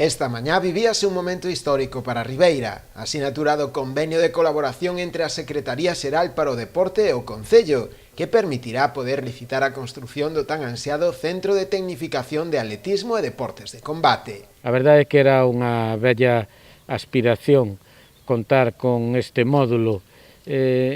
Esta mañá vivíase un momento histórico para Ribeira, a sinatura do convenio de colaboración entre a Secretaría Xeral para o Deporte e o Concello, que permitirá poder licitar a construción do tan ansiado Centro de Tecnificación de Atletismo e Deportes de Combate. A verdade é que era unha bella aspiración contar con este módulo,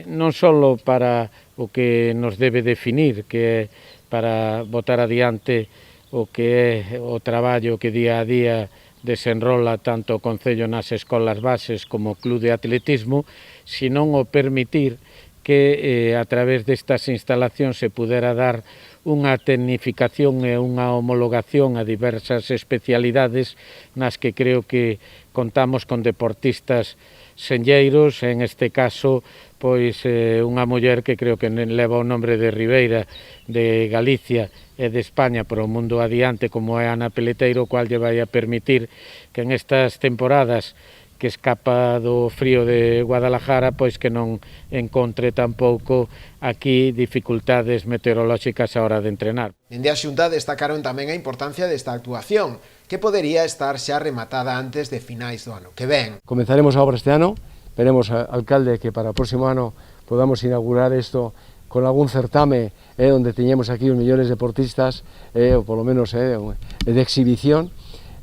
non só para o que nos debe definir, que é para botar adiante o que é o traballo que día a día desenrola tanto o Concello nas escolas bases como o Club de Atletismo, senón o permitir que a través destas instalacións se pudera dar unha tecnificación e unha homologación a diversas especialidades nas que creo que contamos con deportistas senlleiros, en este caso pois unha muller que creo que leva o nombre de Ribeira, de Galicia e de España para o mundo adiante, como é Ana Peleteiro, o cual lle vai a permitir que en estas temporadas que escapa do frío de Guadalajara, pois que non encontre tampouco aquí dificultades meteorolóxicas a hora de entrenar. Dende a Xunta destacaron tamén a importancia desta actuación, que podería estar xa rematada antes de finais do ano que ven. Comenzaremos a obra este ano, veremos, alcalde, que para o próximo ano podamos inaugurar isto con algún certame onde teñemos aquí os millores deportistas, ou polo menos de exhibición.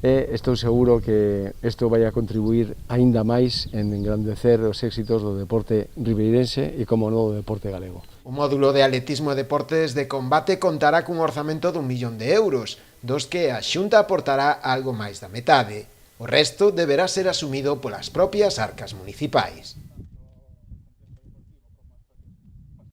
Estou seguro que isto vai a contribuir aínda máis en engrandecer os éxitos do deporte ribeirense e, como non, do deporte galego. O módulo de atletismo e deportes de combate contará cun orzamento de 1 millón de euros, dos que a Xunta aportará algo máis da metade. O resto deberá ser asumido polas propias arcas municipais.